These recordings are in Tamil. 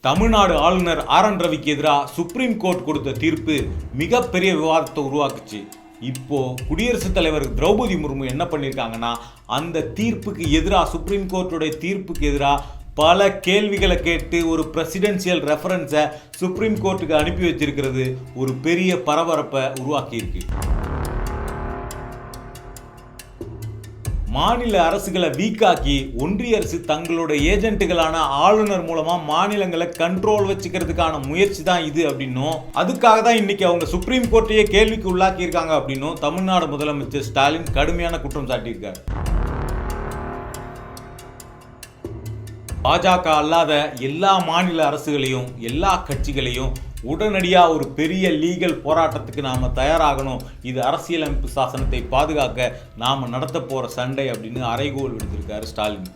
தமிழ்நாடு ஆளுநர் ஆர்.என். ரவிக்கு எதிராக சுப்ரீம் கோர்ட் கொடுத்த தீர்ப்பு மிகப்பெரிய விவாதத்தை உருவாக்குச்சு. இப்போ குடியரசுத் தலைவர் திரௌபதி முர்மு என்ன பண்ணியிருக்காங்கன்னா, அந்த தீர்ப்புக்கு எதிராக சுப்ரீம் கோர்ட்டுடைய தீர்ப்புக்கு எதிராக பல கேள்விகளை கேட்டு ஒரு பிரசிடென்சியல் ரெஃபரன்ஸை சுப்ரீம் கோர்ட்டுக்கு அனுப்பி வச்சிருக்கிறது ஒரு பெரிய பரபரப்பை உருவாக்கியிருக்கு. மாநில அரசுகளை வீக்காக்கி ஒன்றிய அரசு தங்களோட ஏஜென்ட்டுகளான ஆளுநர் மூலமா மாநிலங்களை கண்ட்ரோல் வச்சுக்கிறதுக்கான முயற்சி தான் இது அப்படின்னும், அதுக்காக தான் இன்னைக்கு அவங்க சுப்ரீம் கோர்ட்டையே கேள்விக்கு உள்ளாக்கி இருக்காங்க அப்படின்னும் தமிழ்நாடு முதலமைச்சர் ஸ்டாலின் கடுமையான குற்றம் சாட்டியிருக்கார். பாஜக அல்லாத எல்லா மாநில அரசுகளையும் எல்லா கட்சிகளையும் உடனடியாக ஒரு பெரிய லீகல் போராட்டத்துக்கு நாம் தயாராகணும், இது அரசியலமைப்பு சாசனத்தை பாதுகாக்க நாம் நடத்த போகிற சண்டை அப்படின்னு அறைகோல் விடுத்திருக்காரு ஸ்டாலின்.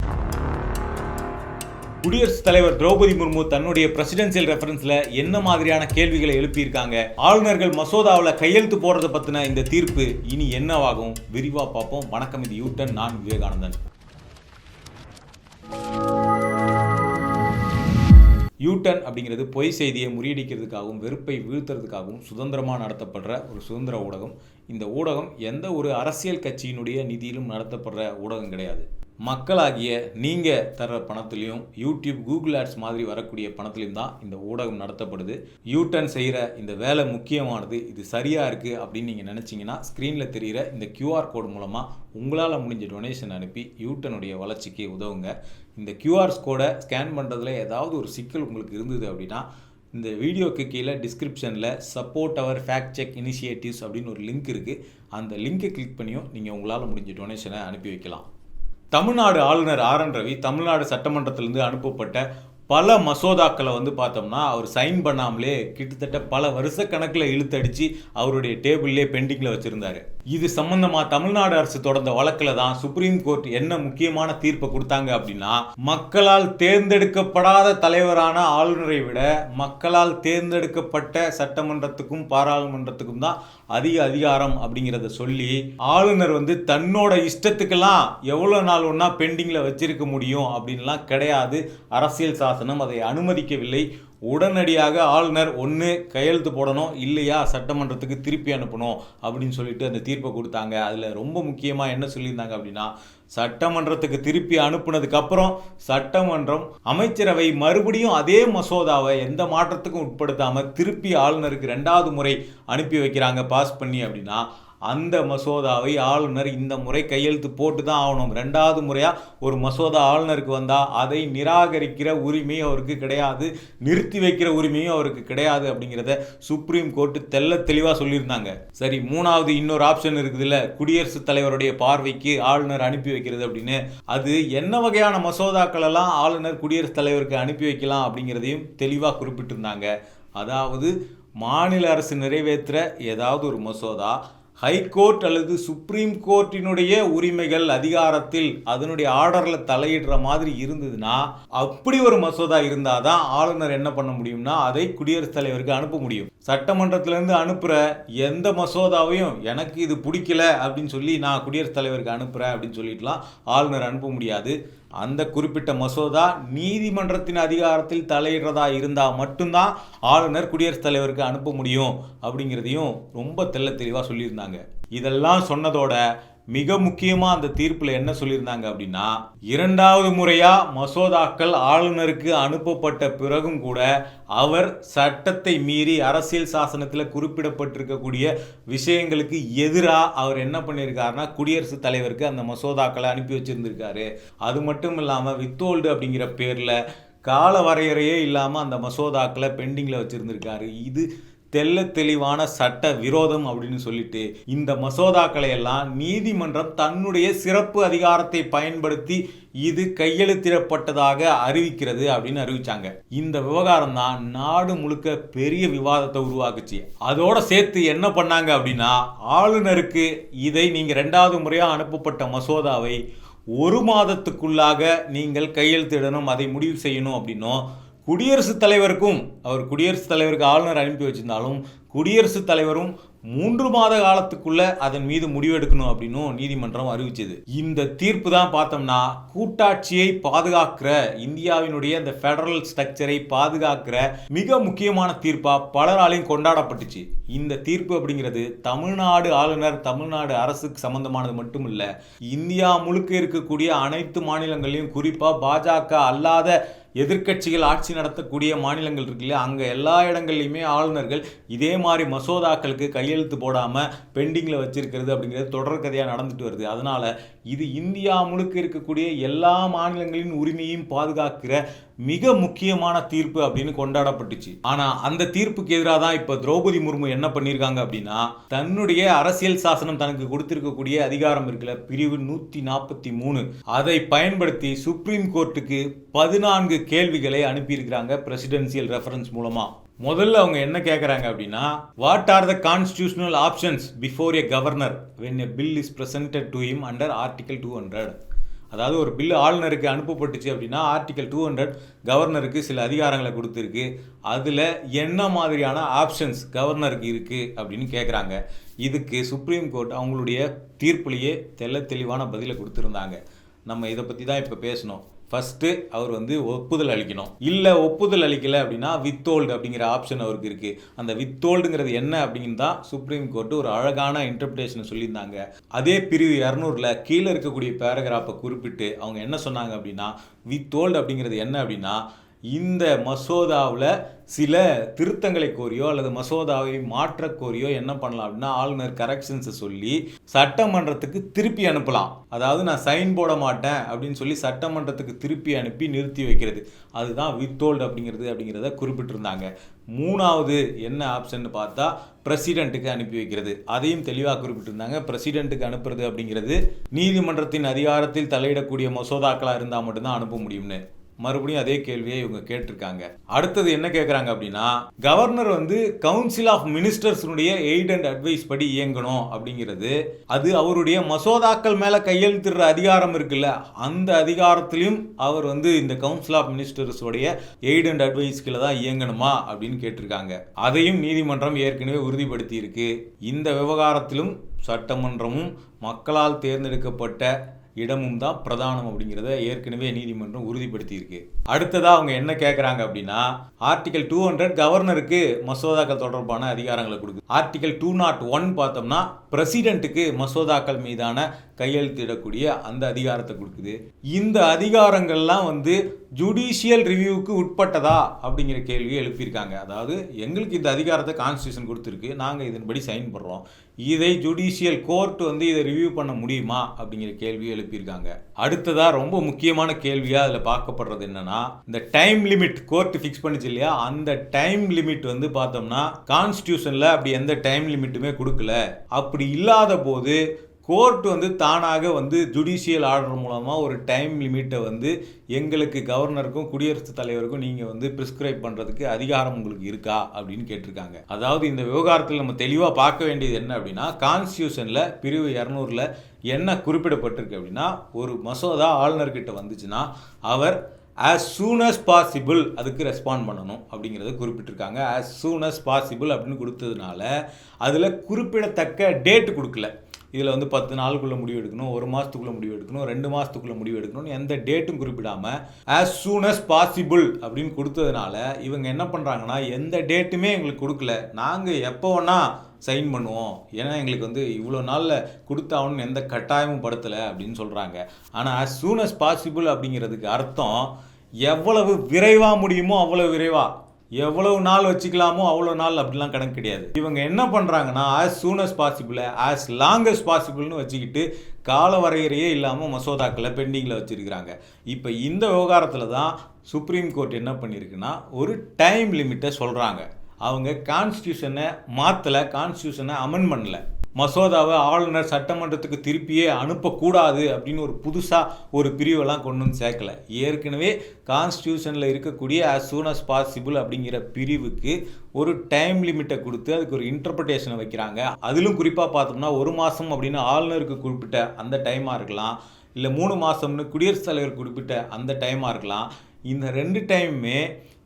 குடியரசுத் தலைவர் திரௌபதி முர்மு தன்னுடைய பிரசிடென்சியல் ரெஃபரன்ஸ்ல என்ன மாதிரியான கேள்விகளை எழுப்பியிருக்காங்க, ஆளுநர்கள் மசோதாவில் கையெழுத்து போடுறதை பற்றின இந்த தீர்ப்பு இனி என்னவாகும், விரிவாக பார்ப்போம். வணக்கம், இது யூட்டன், நான் விவேகானந்தன். யூட்டன் அப்படிங்கிறது பொய் செய்தியை முறியடிக்கிறதுக்காகவும் வெறுப்பை வீழ்த்துறதுக்காகவும் சுதந்திரமாக நடத்தப்படுற ஒரு சுதந்திர ஊடகம். இந்த ஊடகம் எந்த ஒரு அரசியல் கட்சியினுடைய நிதியிலும் நடத்தப்படுற ஊடகம் கிடையாது. மக்களாகிய நீங்கள் தர்ற பணத்துலையும் யூடியூப், கூகுள் ஆட்ஸ் மாதிரி வரக்கூடிய பணத்துலையும் தான் இந்த ஊடகம் நடத்தப்படுது. யூட்டன் செய்கிற இந்த வேலை முக்கியமானது. இது சரியாக இருக்குது அப்படின்னு நீங்கள் நினச்சிங்கன்னா ஸ்க்ரீனில் தெரிகிற இந்த QR கோட் மூலமாக உங்களால் முடிஞ்ச டொனேஷன் அனுப்பி யூட்டனுடைய வளர்ச்சிக்கு உதவுங்க. இந்த QR கோடை ஸ்கேன் பண்ணுறதுல ஏதாவது ஒரு சிக்கல் உங்களுக்கு இருந்தது அப்படின்னா இந்த வீடியோக்கு கீழே டிஸ்கிரிப்ஷனில் சப்போர்ட் அவர் ஃபேக்ட் செக் இனிஷியேட்டிவ்ஸ் அப்படின்னு ஒரு லிங்க் இருக்குது. அந்த லிங்க்கை கிளிக் பண்ணியும் நீங்கள் உங்களால் முடிஞ்ச டொனேஷனை அனுப்பி வைக்கலாம். தமிழ்நாடு ஆளுநர் ஆர்.என். ரவி தமிழ்நாடு சட்டமன்றத்திலிருந்து அனுப்பப்பட்ட பல மசோதாக்களை பார்த்தோம்னா அவர் சைன் பண்ணாமலே கிட்டத்தட்ட பல வருஷ கணக்கில் இழுத்தடிச்சு அவருடைய டேபிள்லே பெண்டிங்கில் வச்சுருந்தார். இது சம்பந்தமாக தமிழ்நாடு அரசு தொடர்ந்த வழக்கில் தான் சுப்ரீம் கோர்ட் என்ன முக்கியமான தீர்ப்பை கொடுத்தாங்க அப்படின்னா, மக்களால் தேர்ந்தெடுக்கப்படாத தலைவரான ஆளுநரை விட மக்களால் தேர்ந்தெடுக்கப்பட்ட சட்டமன்றத்துக்கும் பாராளுமன்றத்துக்கும் தான் அதிக அதிகாரம் அப்படிங்கிறத சொல்லி, ஆளுநர் தன்னோட இஷ்டத்துக்கெல்லாம் எவ்வளோ நாள் ஒன்றா பெண்டிங்கில் வச்சிருக்க முடியும் அப்படின்லாம் கிடையாது. அரசியல் சாசனம் அதை அனுமதிக்கவில்லை. உடனடியாக ஆளுநர் ஒன்று கையெழுத்து போடணும், இல்லையா சட்டமன்றத்துக்கு திருப்பி அனுப்பணும் அப்படின்னு சொல்லிட்டு அந்த தீர்ப்பை கொடுத்தாங்க. அதில் ரொம்ப முக்கியமாக என்ன சொல்லியிருந்தாங்க அப்படின்னா, சட்டமன்றத்துக்கு திருப்பி அனுப்புனதுக்கப்புறம் சட்டமன்றம் அமைச்சரவை மறுபடியும் அதே மசோதாவை எந்த மாற்றத்துக்கும் உட்படுத்தாமல் திருப்பி ஆளுநருக்கு 2வது முறை அனுப்பி வைக்கிறாங்க பாஸ் பண்ணி அப்படின்னா, அந்த மசோதாவை ஆளுநர் இந்த முறை கையெழுத்து போட்டு தான் ஆகணும். 2வது முறையாக ஒரு மசோதா ஆளுநருக்கு வந்தால் அதை நிராகரிக்கிற உரிமையும் அவருக்கு கிடையாது, நிறுத்தி வைக்கிற உரிமையும் அவருக்கு கிடையாது அப்படிங்கிறத சுப்ரீம் கோர்ட்டு தெளிவாக சொல்லியிருந்தாங்க. சரி, 3வது இன்னொரு ஆப்ஷன் இருக்குதுல்ல, குடியரசுத் தலைவருடைய பார்வைக்கு ஆளுநர் அனுப்பி வைக்கிறது அப்படின்னு. அது என்ன வகையான மசோதாக்கள் எல்லாம் ஆளுநர் குடியரசுத் தலைவருக்கு அனுப்பி வைக்கலாம் அப்படிங்கிறதையும் தெளிவாக குறிப்பிட்டிருந்தாங்க. அதாவது மாநில அரசு நிறைவேற்ற ஏதாவது ஒரு மசோதா ஹைகோர்ட் அல்லது சுப்ரீம் கோர்ட்டினுடைய உரிமைகள் அதிகாரத்தில் அதனுடைய ஆர்டரில் தலையிடுற மாதிரி இருந்ததுன்னா, அப்படி ஒரு மசோதா இருந்தால் தான் ஆளுநர் என்ன பண்ண முடியும்னா அதை குடியரசுத் தலைவருக்கு அனுப்ப முடியும். சட்டமன்றத்திலேருந்து அனுப்புகிற எந்த மசோதாவையும் எனக்கு இது பிடிக்கல அப்படின்னு சொல்லி நான் குடியரசுத் தலைவருக்கு அனுப்புகிறேன் அப்படின்னு சொல்லிட்டுலாம் ஆளுநர் அனுப்ப முடியாது. அந்த குறிப்பிட்ட மசோதா நீதிமன்றத்தின் அதிகாரத்தில் தலையிடுறதா இருந்தால் மட்டும்தான் ஆளுநர் குடியரசுத் தலைவருக்கு அனுப்ப முடியும் அப்படிங்கிறதையும் ரொம்ப தெளிவாக சொல்லியிருந்தாங்க. இதெல்லாம் சொன்னதோட மிக முக்கியமாக அந்த தீர்ப்பில் என்ன சொல்லியிருந்தாங்க அப்படின்னா, 2வது முறையாக மசோதாக்கள் ஆளுநருக்கு அனுப்பப்பட்ட பிறகும் கூட அவர் சட்டத்தை மீறி அரசியல் சாசனத்தில் குறிப்பிடப்பட்டிருக்கக்கூடிய விஷயங்களுக்கு எதிராக அவர் என்ன பண்ணியிருக்காருன்னா குடியரசுத் தலைவருக்கு அந்த மசோதாக்களை அனுப்பி வச்சிருந்திருக்காரு. அது மட்டும் இல்லாமல் வித்ஹோல்டு அப்படிங்கிற பேரில் கால வரையறையே இல்லாமல் அந்த மசோதாக்களை பெண்டிங்கில் வச்சுருந்துருக்காரு. இது தெளிவான சட்ட விரோதம் அப்படின்னு சொல்லிட்டு இந்த மசோதாக்களை எல்லாம் நீதிமன்றம் தன்னுடைய சிறப்பு அதிகாரத்தை பயன்படுத்தி இது கையெழுத்திடப்பட்டதாக அறிவிக்கிறது அப்படின்னு அறிவிச்சாங்க. இந்த விவகாரம் தான் நாடு முழுக்க பெரிய விவாதத்தை உருவாக்குச்சு. அதோட சேர்த்து என்ன பண்ணாங்க அப்படின்னா, ஆளுநருக்கு இதை நீங்கள் 2வது முறையாக அனுப்பப்பட்ட மசோதாவை 1 மாதத்துக்குள்ளாக நீங்கள் கையெழுத்திடணும், அதை முடிவு செய்யணும் அப்படின்னும், குடியரசுத் தலைவருக்கும் அவர் குடியரசுத் தலைவருக்கு ஆளுநர் அனுப்பி வச்சிருந்தாலும் குடியரசுத் தலைவரும் 3 மாத காலத்துக்குள்ள அதன் மீது முடிவெடுக்கணும் அப்படின்னும் நீதிமன்றம் அறிவிச்சது. இந்த தீர்ப்பு தான் பார்த்தோம்னா கூட்டாட்சியை பாதுகாக்கிற, இந்தியாவினுடைய இந்த ஃபெடரல் ஸ்ட்ரக்சரை பாதுகாக்கிற மிக முக்கியமான தீர்ப்பா பலராலையும் கொண்டாடப்பட்டுச்சு. இந்த தீர்ப்பு அப்படிங்கிறது தமிழ்நாடு ஆளுநர், தமிழ்நாடு அரசுக்கு சம்பந்தமானது மட்டும் இல்ல, இந்தியா முழுக்க இருக்கக்கூடிய அனைத்து மாநிலங்களையும், குறிப்பா பாஜக அல்லாத எதிர்க்கட்சிகள் ஆட்சி நடத்தக்கூடிய மாநிலங்கள் இருக்குல்ல, அங்கே எல்லா இடங்கள்லையுமே ஆளுநர்கள் இதே மாதிரி மசோதாக்களுக்கு கையெழுத்து போடாமல் பெண்டிங்கில் வச்சிருக்கிறது அப்படிங்கிறது தொடர்கதையாக நடந்துட்டு வருது. அதனால் இது இந்தியா முழுக்க இருக்கக்கூடிய எல்லா மாநிலங்களின் உரிமையும் பாதுகாக்கிற மிக முக்கியமான தீர்ப்பு அப்படின்னு கொண்டாடப்பட்டுச்சு. ஆனால் அந்த தீர்ப்புக்கு எதிராக தான் இப்போ திரௌபதி முர்மு என்ன பண்ணியிருக்காங்க அப்படின்னா, தன்னுடைய அரசியல் சாசனம் தனக்கு கொடுத்திருக்கக்கூடிய அதிகாரம் இருக்குல்ல, பிரிவு 143, அதை பயன்படுத்தி சுப்ரீம் கோர்ட்டுக்கு 14 கேள்விகளை அனுப்பியிருக்கிறாங்க பிரசிடென்சியல் ரெஃபரன்ஸ் மூலமா. முதல்ல அவங்க என்ன கேட்குறாங்க அப்படின்னா, what are the constitutional options before a governor when a bill is presented to him under article 200. அதாவது ஒரு பில் ஆளுநருக்கு அனுப்பப்பட்டுச்சு அப்படின்னா ஆர்டிகல் 200 கவர்னருக்கு சில அதிகாரங்களை கொடுத்துருக்கு. அதில் என்ன மாதிரியான ஆப்ஷன்ஸ் கவர்னருக்கு இருக்குது அப்படின்னு கேட்குறாங்க. இதுக்கு சுப்ரீம் கோர்ட் அவங்களுடைய தீர்ப்புலேயே தெளிவான பதிலை கொடுத்துருந்தாங்க. நம்ம இதை பற்றி தான் இப்போ பேசணும். ஃபஸ்ட்டு அவர் ஒப்புதல் அளிக்கணும். இல்லை ஒப்புதல் அளிக்கலை அப்படின்னா வித்தோல்டு அப்படிங்கிற ஆப்ஷன் அவருக்கு இருக்குது. அந்த வித்தோல்டுங்கிறது என்ன அப்படின்னு தான் சுப்ரீம் கோர்ட்டு ஒரு அழகான இன்டர்பிரேஷனை சொல்லியிருந்தாங்க. அதே பிரிவு 200 கீழே இருக்கக்கூடிய பேராகிராஃபை குறிப்பிட்டு அவங்க என்ன சொன்னாங்க அப்படின்னா, வித்தோல்டு அப்படிங்கிறது என்ன அப்படின்னா, இந்த மசோதாவில் சில திருத்தங்களை கோரியோ அல்லது மசோதாவை மாற்ற கோரியோ என்ன பண்ணலாம் அப்படின்னா, ஆளுநர் கரெக்ஷன்ஸை சொல்லி சட்டமன்றத்துக்கு திருப்பி அனுப்பலாம். அதாவது நான் சைன் போட மாட்டேன் அப்படின்னு சொல்லி சட்டமன்றத்துக்கு திருப்பி அனுப்பி நிறுத்தி வைக்கிறது, அதுதான் வித்தோல்டு அப்படிங்கிறத குறிப்பிட்டிருந்தாங்க. மூணாவது என்ன ஆப்ஷன் பார்த்தா பிரசிடென்ட்டுக்கு அனுப்பி வைக்கிறது, அதையும் தெளிவாக குறிப்பிட்டிருந்தாங்க. பிரசிடென்ட்டுக்கு அனுப்புறது அப்படிங்கிறது நீதிமன்றத்தின் அதிகாரத்தில் தலையிடக்கூடிய மசோதாக்களாக இருந்தால் மட்டும்தான் அனுப்ப முடியும்னு மறுபடியும் அதே கேள்வியை இவங்க கேட்டிருக்காங்க. அடுத்தது என்ன கேட்குறாங்க அப்படின்னா, கவர்னர் கவுன்சில் ஆஃப் மினிஸ்டர்ஸுடைய எய்ட் அண்ட் அட்வைஸ் படி இயங்கணும் அப்படிங்கிறது, அது அவருடைய மசோதாக்கள் மேலே கையெழுத்திடுற அதிகாரம் இருக்குல்ல, அந்த அதிகாரத்திலையும் அவர் இந்த கவுன்சில் ஆஃப் மினிஸ்டர்ஸுடைய எய்ட் அண்ட் அட்வைஸ்களை தான் இயங்கணுமா அப்படின்னு கேட்டிருக்காங்க. அதையும் நீதிமன்றம் ஏற்கனவே உறுதிப்படுத்தி இருக்கு. இந்த விவகாரத்திலும் சட்டமன்றமும் மக்களால் தேர்ந்தெடுக்கப்பட்ட இடமும் தான் பிரதானம் அப்படிங்கிறத ஏற்கனவே நீதிமன்றம் உறுதிப்படுத்தி இருக்கு. அடுத்ததாக அவங்க என்ன கேட்குறாங்க அப்படின்னா, ஆர்டிகல் 200 கவர்னருக்கு மசோதாக்கள் தொடர்பான அதிகாரங்களை கொடுக்குது. ஆர்டிகல் 201 பார்த்தோம்னா பிரசிடென்ட்டுக்கு மசோதாக்கள் மீதான கையெழுத்திடக்கூடிய அந்த அதிகாரத்தை கொடுக்குது. இந்த அதிகாரங்கள்லாம் ஜுடிஷியல் ரிவ்யூவுக்கு உட்பட்டதா அப்படிங்கிற கேள்வியை எழுப்பியிருக்காங்க. அதாவது எங்களுக்கு இந்த அதிகாரத்தை கான்ஸ்டியூஷன் கொடுத்துருக்கு, நாங்கள் இதன்படி சைன் பண்ணுறோம், இதை ஜுடிஷியல் கோர்ட் இதை ரிவ்யூ பண்ண முடியுமா அப்படிங்கிற கேள்வியை எழுப்பியிருக்காங்க. அடுத்ததாக ரொம்ப முக்கியமான கேள்வியாக அதில் பார்க்கப்படுறது என்னன்னா, இந்த டைம் லிமிட் கோர்ட் ஃபிக்ஸ் பண்ணிச்சு இல்லையா, அந்த டைம் லிமிட் பார்த்தோம்னா கான்ஸ்டியூஷனில் அப்படி எந்த டைம் லிமிட்டுமே கொடுக்கல. அப்படி இல்லாத போது கோர்ட் தானாக ஜுடிஷியல் ஆர்டர் மூலமாக ஒரு டைம் லிமிட்டை எங்களுக்கு கவர்னருக்கும் குடியரசுத் தலைவருக்கும் நீங்கள் ப்ரிஸ்கிரைப் பண்ணுறதுக்கு அதிகாரம் உங்களுக்கு இருக்கா அப்படின்னு கேட்டிருக்காங்க. அதாவது இந்த விவகாரத்தில் நம்ம தெளிவாக பார்க்க வேண்டியது என்ன அப்படின்னா, கான்ஸ்டியூஷனில் பிரிவு 200 என்ன குறிப்பிடப்பட்டிருக்கு அப்படின்னா, ஒரு மசோதா ஆளுநர்கிட்ட வந்துச்சுன்னா அவர் as soon as possible அதுக்கு ரெஸ்பாண்ட் பண்ணணும் அப்படிங்கிறத குறிப்பிட்டிருக்காங்க. as soon as possible அப்படின்னு கொடுத்ததுனால அதில் குறிப்பிடத்தக்க டேட்டு கொடுக்கல. இதில் 10 நாளுக்குள்ளே முடிவு எடுக்கணும், 1 மாதத்துக்குள்ளே முடிவு எடுக்கணும், 2 மாதத்துக்குள்ளே முடிவு எடுக்கணும்னு எந்த டேட்டும் குறிப்பிடாமல் as soon as possible அப்படின்னு கொடுத்ததுனால இவங்க என்ன பண்ணுறாங்கன்னா, எந்த டேட்டுமே எங்களுக்கு கொடுக்கல, நாங்கள் எப்போ வேணால் சைன் பண்ணுவோம், ஏன்னா எங்களுக்கு இவ்வளோ நாளில் கொடுத்தாகணும்னு எந்த கட்டாயமும் படுத்தலை அப்படின்னு சொல்கிறாங்க. ஆனால் as soon as possible அப்படிங்கிறதுக்கு அர்த்தம் எவ்வளவு விரைவாக முடியுமோ அவ்வளோ விரைவாக, எவ்வளவு நாள் வச்சுக்கலாமோ அவ்வளோ நாள் அப்படிலாம் கணக்கு கிடையாது. இவங்க என்ன பண்ணுறாங்கன்னா, as soon as possible, as long as possibleனு வச்சுக்கிட்டு கால வரையறையே இல்லாமல் மசோதாக்களை பெண்டிங்கில் வச்சுருக்கிறாங்க. இப்போ இந்த விவகாரத்தில் தான் சுப்ரீம் கோர்ட் என்ன பண்ணியிருக்குன்னா, ஒரு டைம் லிமிட்டை சொல்கிறாங்க. அவங்க கான்ஸ்டியூஷனை மாற்றலை, கான்ஸ்டியூஷனை அமெண்ட் பண்ணலை, மசோதாவை ஆளுநர் சட்டமன்றத்துக்கு திருப்பியே அனுப்பக்கூடாது அப்படின்னு ஒரு புதுசாக ஒரு பிரிவெல்லாம் கொண்டு சேர்க்கலை. ஏற்கனவே கான்ஸ்டியூஷனில் இருக்கக்கூடிய as soon as possible அப்படிங்கிற பிரிவுக்கு ஒரு டைம் லிமிட்டை கொடுத்து அதுக்கு ஒரு இன்டர்பிரிட்டேஷனை வைக்கிறாங்க. அதிலும் குறிப்பாக பார்த்தோம்னா 1 மாதம் அப்படின்னு ஆளுநருக்கு குறிப்பிட்ட அந்த டைமாக இருக்கலாம், இல்லை 3 மாதம்னு குடியரசுத் தலைவர் குறிப்பிட்ட அந்த டைமாக இருக்கலாம். இந்த 2 டைமுமே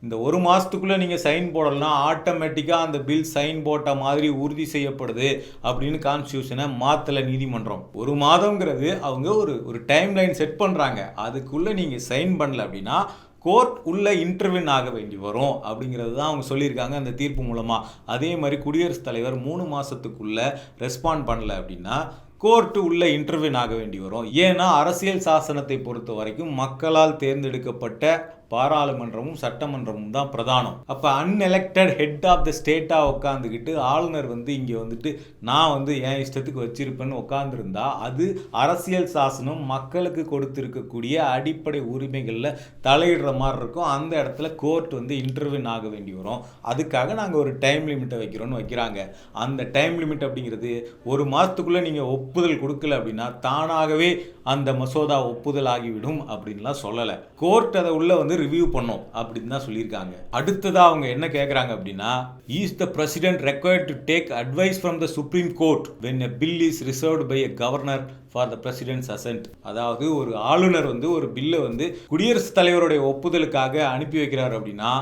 இந்த 1 மாதத்துக்குள்ளே நீங்கள் சைன் போடலைன்னா ஆட்டோமேட்டிக்காக அந்த பில் சைன் போட்ட மாதிரி உறுதி செய்யப்படுது அப்படின்னு கான்ஸ்டியூஷனை மாற்றலை நீதிமன்றம். 1 மாதங்கிறது அவங்க ஒரு டைம் லைன் செட் பண்ணுறாங்க. அதுக்குள்ளே நீங்கள் சைன் பண்ணல அப்படின்னா கோர்ட் உள்ள இன்டர்வியூன் ஆக வேண்டி வரும் அப்படிங்கிறது தான் அவங்க சொல்லியிருக்காங்க அந்த தீர்ப்பு மூலமாக. அதே மாதிரி குடியரசுத் தலைவர் 3 மாதத்துக்குள்ளே ரெஸ்பாண்ட் பண்ணல அப்படின்னா கோர்ட்டு உள்ள இன்டர்வியூன் ஆக வேண்டி வரும். ஏன்னா அரசியல் சாசனத்தை பொறுத்த வரைக்கும் மக்களால் தேர்ந்தெடுக்கப்பட்ட பாராளுமன்றமும் சட்டமன்றமும் தான் பிரதானம். அப்போ அன்எலெக்டட் ஹெட் ஆஃப் த ஸ்டேட்டாக உட்காந்துக்கிட்டு ஆளுநர் இங்கே வந்துட்டு நான் என் இஷ்டத்துக்கு வச்சிருப்பேன்னு உட்காந்துருந்தா அது அரசியல் சாசனம் மக்களுக்கு கொடுத்துருக்கக்கூடிய அடிப்படை உரிமைகளில் தலையிடுற மாதிரி இருக்கும். அந்த இடத்துல கோர்ட் இன்டர்வியூன் ஆக வேண்டி வரும். அதுக்காக நாங்கள் ஒரு டைம் லிமிட்டை வைக்கிறோன்னு வைக்கிறாங்க. அந்த டைம் லிமிட் அப்படிங்கிறது 1 மாதத்துக்குள்ளே நீங்கள் ஒப்புதல் கொடுக்கல அப்படின்னா தானாகவே அந்த மசோதா ஒப்புதல் ஆகிவிடும் அப்படின்லாம் சொல்லலை. கோர்ட் அதை உள்ள ரிவ்யூ பண்ணோம் அப்படின்னு தான் சொல்லியிருக்காங்க. அடுத்ததாக அவங்க என்ன கேட்குறாங்க அப்படின்னா, is the president required to take advice from the supreme court when a bill is reserved by a governor for the president's assent. அதாவது ஒரு ஆளுநர் ஒரு பில்லை குடியரசுத் தலைவருடைய ஒப்புதலுக்காக அனுப்பி வைக்கிறார் அப்படின்னா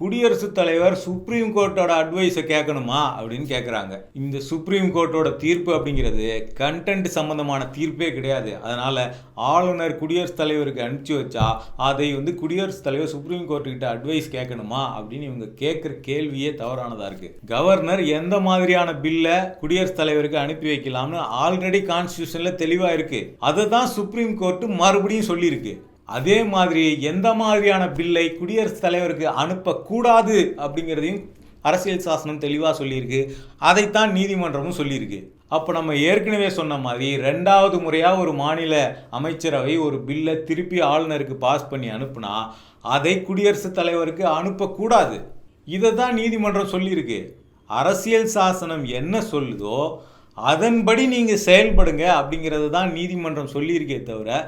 குடியரசுத் தலைவர் சுப்ரீம் கோர்ட்டோட அட்வைஸை கேட்கணுமா அப்படின்னு கேட்குறாங்க. இந்த சுப்ரீம் கோர்ட்டோட தீர்ப்பு அப்படிங்கிறது கண்டென்ட் சம்பந்தமான தீர்ப்பே கிடையாது. அதனால் ஆளுநர் குடியரசுத் தலைவருக்கு அனுப்பிச்சி வச்சா அதை குடியரசுத் தலைவர் சுப்ரீம் கோர்ட்டுக்கிட்ட அட்வைஸ் கேட்கணுமா அப்படின்னு இவங்க கேட்குற கேள்வியே தவறானதாக இருக்குது. கவர்னர் எந்த மாதிரியான பில்லை குடியரசுத் தலைவருக்கு அனுப்பி வைக்கலாம்னு ஆல்ரெடி கான்ஸ்டியூஷனில் தெளிவாக இருக்குது. அதை தான் சுப்ரீம் கோர்ட்டு மறுபடியும் சொல்லியிருக்கு. அதே மாதிரி எந்த மாதிரியான பில்லை குடியரசுத் தலைவருக்கு அனுப்பக்கூடாது அப்படிங்கிறதையும் அரசியல் சாசனம் தெளிவாக சொல்லியிருக்கு. அதைத்தான் நீதிமன்றமும் சொல்லியிருக்கு. அப்போ நம்ம ஏற்கனவே சொன்ன மாதிரி 2வது முறையாக ஒரு மாநில அமைச்சரவை ஒரு பில்லை திருப்பி ஆளுநருக்கு பாஸ் பண்ணி அனுப்புனா அதை குடியரசுத் தலைவருக்கு அனுப்பக்கூடாது. இதை தான் நீதிமன்றம் சொல்லியிருக்கு. அரசியல் சாசனம் என்ன சொல்லுதோ அதன்படி நீங்கள் செயல்படுங்க அப்படிங்கிறது தான் நீதிமன்றம் சொல்லியிருக்கே தவிர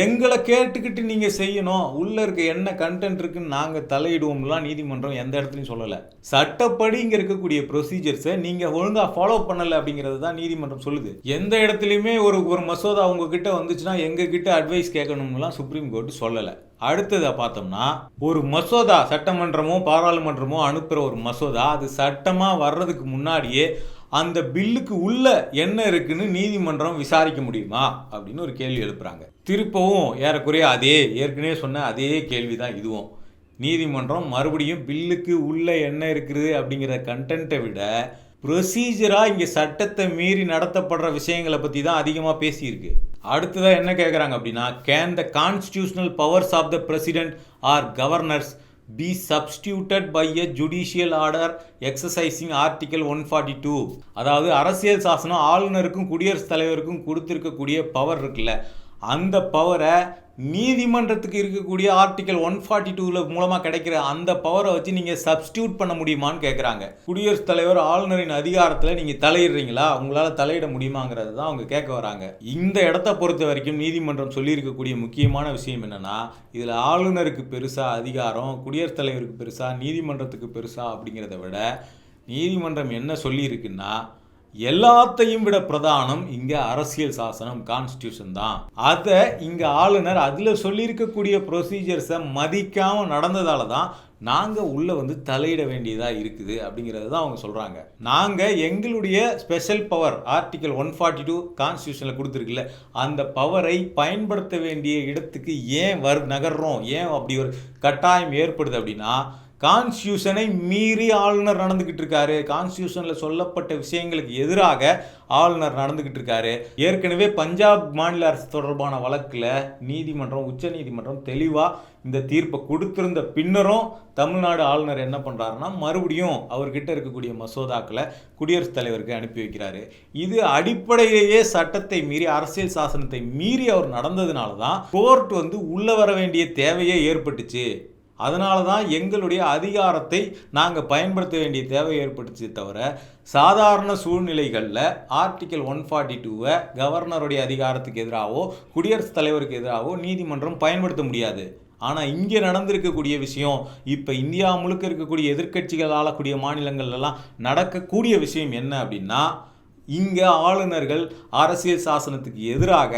எங்களை கேட்டுக்கிட்டு நீங்கள் செய்யணும், உள்ளே இருக்க என்ன கண்டென்ட் இருக்குன்னு நாங்கள் தலையிடுவோம்லாம் நீதிமன்றம் எந்த இடத்துலையும் சொல்லலை. சட்டப்படி இங்கே இருக்கக்கூடிய ப்ரொசீஜர்ஸை நீங்கள் ஒழுங்காக ஃபாலோ பண்ணலை அப்படிங்கிறது தான் நீதிமன்றம் சொல்லுது. எந்த இடத்துலையுமே ஒரு மசோதா உங்ககிட்ட வந்துச்சுன்னா எங்ககிட்ட அட்வைஸ் கேட்கணும்லாம் சுப்ரீம் கோர்ட் சொல்லலை. அடுத்ததை பார்த்தோம்னா ஒரு மசோதா சட்டமன்றமோ பாராளுமன்றமோ அனுப்புகிற ஒரு மசோதா அது சட்டமாக வர்றதுக்கு முன்னாடியே அந்த பில்லுக்கு உள்ள என்ன இருக்குன்னு நீதிமன்றம் விசாரிக்க முடியுமா அப்படின்னு ஒரு கேள்வி எழுப்புறாங்க. திருப்பவும் ஏறக்குறைய ஏற்கனவே சொன்ன அதே கேள்வி தான் இதுவும். நீதிமன்றம் மறுபடியும் பில்லுக்கு உள்ள என்ன இருக்குது அப்படிங்கிற கண்டென்ட்டை விட ப்ரொசீஜராக இங்கே சட்டத்தை மீறி நடத்தப்படுற விஷயங்களை பற்றி தான் அதிகமாக பேசியிருக்கு. அடுத்ததாக என்ன கேட்குறாங்க அப்படின்னா, can the constitutional powers of the president or governors be substituted by a judicial order exercising article 142. அதாவது அரசியல் சாசனம் ஆளுநருக்கும் குடியரசுத் தலைவருக்கும் கொடுத்திருக்கக்கூடிய பவர் இருக்குல்ல, அந்த பவரை நீதிமன்றத்துக்கு இருக்கக்கூடிய ஆர்டிகல் 142 மூலமாக கிடைக்கிற அந்த பவரை வச்சு நீங்கள் சப்ஸ்டியூட் பண்ண முடியுமான்னு கேட்குறாங்க. குடியரசுத் தலைவர் ஆளுநரின் அதிகாரத்தில் நீங்கள் தலையிடுறீங்களா, உங்களால் தலையிட முடியுமாங்கிறது தான் அவங்க கேட்க வராங்க. இந்த இடத்த பொறுத்த வரைக்கும் நீதிமன்றம் சொல்லியிருக்கக்கூடிய முக்கியமான விஷயம் என்னென்னா, இதில் ஆளுநருக்கு பெருசாக அதிகாரம், குடியரசுத் தலைவருக்கு பெருசாக, நீதிமன்றத்துக்கு பெருசாக அப்படிங்கிறத விட நீதிமன்றம் என்ன சொல்லியிருக்குன்னா, எல்லாத்தையும் விட பிரதானம் இங்கே அரசியல் சாசனம் கான்ஸ்டியூஷன் தான். அதை இங்கே ஆளுநர் அதில் சொல்லியிருக்கக்கூடிய ப்ரொசீஜர்ஸை மதிக்காமல் நடந்ததால தான் நாங்கள் உள்ளே தலையிட வேண்டியதாக இருக்குது அப்படிங்கிறது தான் அவங்க சொல்கிறாங்க. நாங்கள் எங்களுடைய ஸ்பெஷல் பவர் ஆர்டிக்கல் 142 கான்ஸ்டியூஷனில் கொடுத்துருக்குல்ல, அந்த பவரை பயன்படுத்த வேண்டிய இடத்துக்கு ஏன் நகர்றோம், ஏன் அப்படி ஒரு கட்டாயம் ஏற்படுது அப்படின்னா, கான்ஸ்டியூஷனை மீறி ஆளுநர் நடந்துக்கிட்டு இருக்காரு. கான்ஸ்டியூஷனில் சொல்லப்பட்ட விஷயங்களுக்கு எதிராக ஆளுநர் நடந்துக்கிட்டு இருக்காரு. ஏற்கனவே பஞ்சாப் மாநில அரசு தொடர்பான வழக்கில் நீதிமன்றம், உச்ச நீதிமன்றம் தெளிவாக இந்த தீர்ப்பை கொடுத்திருந்த பின்னரும் தமிழ்நாடு ஆளுநர் என்ன பண்ணுறாருன்னா, மறுபடியும் அவர்கிட்ட இருக்கக்கூடிய மசோதாக்களை குடியரசுத் தலைவருக்கு அனுப்பி வைக்கிறாரு. இது அடிப்படையிலேயே சட்டத்தை மீறி, அரசியல் சாசனத்தை மீறி அவர் நடந்ததுனால தான் கோர்ட் உள்ள வர வேண்டிய தேவையே ஏற்பட்டுச்சு. அதனால தான் எங்களுடைய அதிகாரத்தை நாங்கள் பயன்படுத்த வேண்டிய தேவை ஏற்பட்டுச்சு தவிர, சாதாரண சூழ்நிலைகளில் ஆர்டிக்கல் 142 கவர்னருடைய அதிகாரத்துக்கு எதிராகவோ குடியரசுத் தலைவருக்கு எதிராகவோ நீதிமன்றம் பயன்படுத்த முடியாது. ஆனால் இங்கே நடந்திருக்கக்கூடிய விஷயம், இப்போ இந்தியா முழுக்க இருக்கக்கூடிய எதிர்க்கட்சிகள் ஆளக்கூடிய மாநிலங்கள்லாம் நடக்கக்கூடிய விஷயம் என்ன அப்படின்னா, இங்கே ஆளுநர்கள் அரசியல் சாசனத்துக்கு எதிராக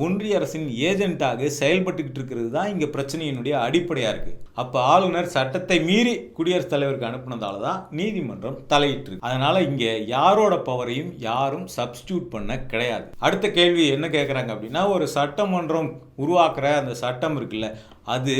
ஒன்றிய அரசின் ஏஜென்ட்டாக செயல்பட்டுக்கிட்டு இருக்கிறது தான் இங்கே பிரச்சனையினுடைய அடிப்படையாக இருக்குது. அப்போ ஆளுநர் சட்டத்தை மீறி குடியரசுத் தலைவருக்கு அனுப்புனதால தான் நீதிமன்றம் தலையிட்டு. அதனால இங்கே யாரோட பவரையும் யாரும் சப்ஸ்டியூட் பண்ண கிடையாது. அடுத்த கேள்வி என்ன கேட்குறாங்க அப்படின்னா, ஒரு சட்டமன்றம் உருவாக்குற அந்த சட்டம் இருக்குல்ல, அது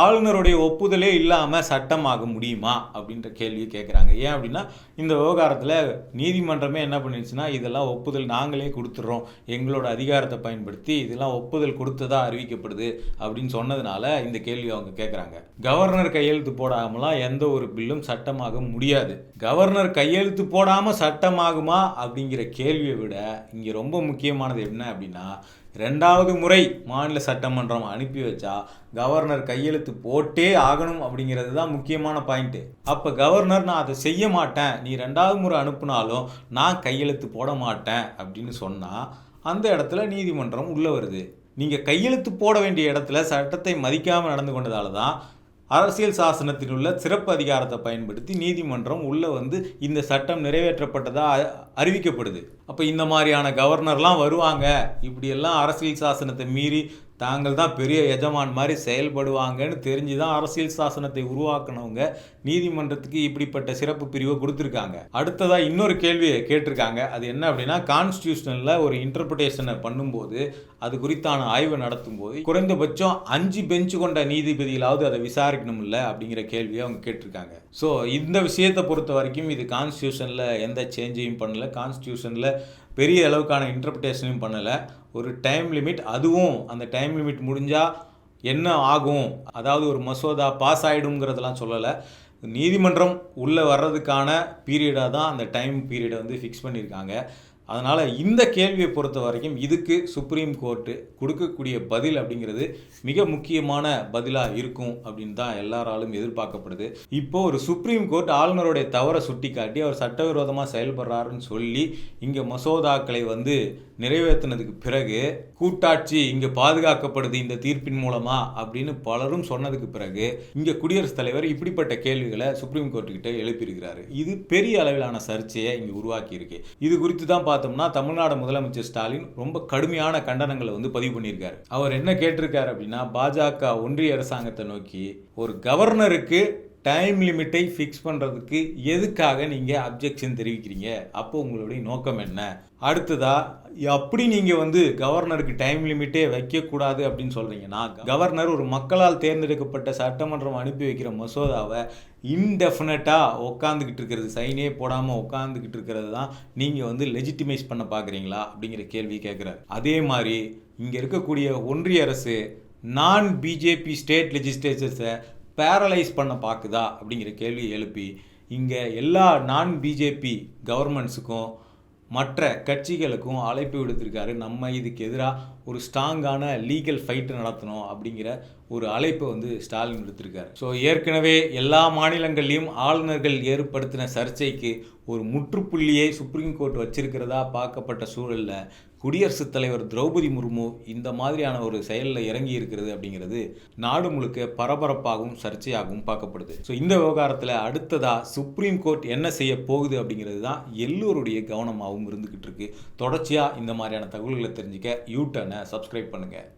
ஆளுநருடைய ஒப்புதலே இல்லாமல் சட்டமாக முடியுமா அப்படின்ற கேள்வியை கேட்குறாங்க. ஏன் அப்படின்னா, இந்த விவகாரத்தில் நீதிமன்றமே என்ன பண்ணிடுச்சுன்னா, இதெல்லாம் ஒப்புதல் நாங்களே கொடுத்துட்றோம், எங்களோட அதிகாரத்தை பயன்படுத்தி இதெல்லாம் ஒப்புதல் கொடுத்ததா அறிவிக்கப்படுது அப்படின்னு சொன்னதுனால இந்த கேள்வி அவங்க கேட்குறாங்க. கவர்னர் கையெழுத்து போடாமலாம் எந்த ஒரு பில்லும் சட்டமாக முடியாது. கவர்னர் கையெழுத்து போடாமல் சட்டமாகுமா அப்படிங்கிற கேள்வியை விட இங்கே ரொம்ப முக்கியமானது என்ன அப்படின்னா, 2வது முறை மாநில சட்டமன்றம் அனுப்பி வச்சா கவர்னர் கையெழுத்து போட்டே ஆகணும் அப்படிங்கிறது தான் முக்கியமான பாயிண்ட்டு. அப்போ கவர்னர் நான் அதை செய்ய மாட்டேன், நீ 2வது முறை அனுப்புனாலும் நான் கையெழுத்து போட மாட்டேன் அப்படின்னு சொன்னால் அந்த இடத்துல நீதிமன்றம் உள்ளே வருது. நீங்கள் கையெழுத்து போட வேண்டிய இடத்துல சட்டத்தை மதிக்காமல் நடந்து கொண்டதால தான் அரசியல் சாசனத்தில் உள்ள சிறப்பு அதிகாரத்தை பயன்படுத்தி நீதிமன்றம் உள்ளே வந்து இந்த சட்டம் நிறைவேற்றப்பட்டதாக அறிவிக்கப்படுது. அப்போ இந்த மாதிரியான கவர்னர்லாம் வருவாங்க, இப்படியெல்லாம் அரசியல் சாசனத்தை மீறி தாங்கள் தான் பெரிய எஜமான் மாதிரி செயல்படுவாங்கன்னு தெரிஞ்சு தான் அரசியல் சாசனத்தை உருவாக்குனவங்க நீதிமன்றத்துக்கு இப்படிப்பட்ட சிறப்பு பிரிவை கொடுத்துருக்காங்க. அடுத்ததாக இன்னொரு கேள்வியை கேட்டிருக்காங்க. அது என்ன அப்படின்னா, கான்ஸ்டியூஷனில் ஒரு இன்டர்பிரிட்டேஷனை பண்ணும்போது அது குறித்தான ஆய்வு நடத்தும் போது குறைந்தபட்சம் 5 பெஞ்சு கொண்ட நீதிபதிகளாவது அதை விசாரிக்கணும்ல அப்படிங்கிற கேள்வியை அவங்க கேட்டிருக்காங்க. ஸோ இந்த விஷயத்தை பொறுத்த வரைக்கும் இது கான்ஸ்டியூஷனில் எந்த சேஞ்சையும் பண்ணலை, கான்ஸ்டியூஷனில் பெரிய அளவுக்கான இன்டர்பிரிட்டேஷனையும் பண்ணலை. ஒரு டைம் லிமிட், அதுவும் அந்த டைம் லிமிட் முடிஞ்சால் என்ன ஆகும், அதாவது ஒரு மசோதா பாஸ் ஆகிடுங்கிறதெல்லாம் சொல்லலை. நீதிமன்றம் உள்ளே வர்றதுக்கான பீரியடாக தான் அந்த டைம் பீரியடை வந்து ஃபிக்ஸ் பண்ணியிருக்காங்க. அதனால் இந்த கேள்வியை பொறுத்த வரைக்கும் இதுக்கு சுப்ரீம் கோர்ட்டு கொடுக்கக்கூடிய பதில் அப்படிங்கிறது மிக முக்கியமான பதிலாக இருக்கும் அப்படின்னு தான் எல்லாராலும் எதிர்பார்க்கப்படுது. இப்போ ஒரு சுப்ரீம் கோர்ட் ஆளுநருடைய தவறை சுட்டி காட்டி அவர் சட்டவிரோதமாக செயல்படுறாருன்னு சொல்லி இங்கே மசோதாக்களை வந்து நிறைவேற்றினதுக்கு பிறகு கூட்டாட்சி இங்கே பாதுகாக்கப்படுது இந்த தீர்ப்பின் மூலமா அப்படின்னு பலரும் சொன்னதுக்கு பிறகு இங்கே குடியரசுத் தலைவர் இப்படிப்பட்ட கேள்விகளை சுப்ரீம் கோர்ட்டுக்கிட்ட எழுப்பியிருக்கிறாரு. இது பெரிய அளவிலான சர்ச்சையை இங்கே உருவாக்கி இருக்கு. இது குறித்து தான் பார்த்தோம்னா தமிழ்நாடு முதலமைச்சர் ஸ்டாலின் ரொம்ப கடுமையான கண்டனங்களை வந்து பதிவு பண்ணியிருக்காரு. அவர் என்ன கேட்டிருக்காரு அப்படின்னா, பாஜக ஒன்றிய அரசாங்கத்தை நோக்கி ஒரு கவர்னருக்கு டைம் லிமிட்டை ஃபிக்ஸ் பண்ணுறதுக்கு எதுக்காக நீங்கள் அப்ஜெக்ஷன் தெரிவிக்கிறீங்க, அப்போ உங்களுடைய நோக்கம் என்ன? அடுத்ததா, அப்படி நீங்கள் வந்து கவர்னருக்கு டைம் லிமிட்டே வைக்கக்கூடாது அப்படின்னு சொல்கிறீங்கன்னா, கவர்னர் ஒரு மக்களால் தேர்ந்தெடுக்கப்பட்ட சட்டமன்றம் அனுப்பி வைக்கிற மசோதாவை இன்டெஃபினட்டாக உட்காந்துக்கிட்டு இருக்கிறது, சைனே போடாமல் உட்காந்துக்கிட்டு இருக்கிறது தான் நீங்கள் வந்து லெஜிட்டிமைஸ் பண்ண பார்க்குறீங்களா அப்படிங்கிற கேள்வி கேட்குறாரு. அதே மாதிரி இங்கே இருக்கக்கூடிய ஒன்றிய அரசு நான் பிஜேபி ஸ்டேட் லெஜிஸ்லேச்சர்ஸை பேரலைஸ் பண்ண பார்க்குதா அப்படிங்கிற கேள்வியை எழுப்பி இங்கே எல்லா நான் பிஜேபி கவர்மெண்ட்ஸுக்கும் மற்ற கட்சிகளுக்கும் அழைப்பு விடுத்திருக்காரு. நம்ம இதுக்கு எதிராக ஒரு ஸ்ட்ராங்கான லீகல் ஃபைட்டு நடத்தணும் அப்படிங்கிற ஒரு அழைப்பை வந்து ஸ்டாலின் விடுத்திருக்காரு. ஸோ ஏற்கனவே எல்லா மாநிலங்கள்லையும் ஆளுநர்கள் ஏற்படுத்தின சர்ச்சைக்கு ஒரு முற்றுப்புள்ளியை சுப்ரீம் கோர்ட் வச்சிருக்கிறதா பார்க்கப்பட்ட சூழலில் குடியரசுத் தலைவர் திரௌபதி முர்மு இந்த மாதிரியான ஒரு செயலில் இறங்கி இருக்கிறது அப்படிங்கிறது நாடு முழுக்க பரபரப்பாகவும் சர்ச்சையாகவும் பார்க்கப்படுது. ஸோ இந்த விவகாரத்தில் அடுத்ததாக சுப்ரீம் கோர்ட் என்ன செய்ய போகுது அப்படிங்கிறது தான் எல்லோருடைய கவனமாகவும் இருந்துக்கிட்டு இருக்கு. தொடர்ச்சியாக இந்த மாதிரியான தகவல்களை தெரிஞ்சுக்க யூ டர்னை சப்ஸ்கிரைப் பண்ணுங்கள்.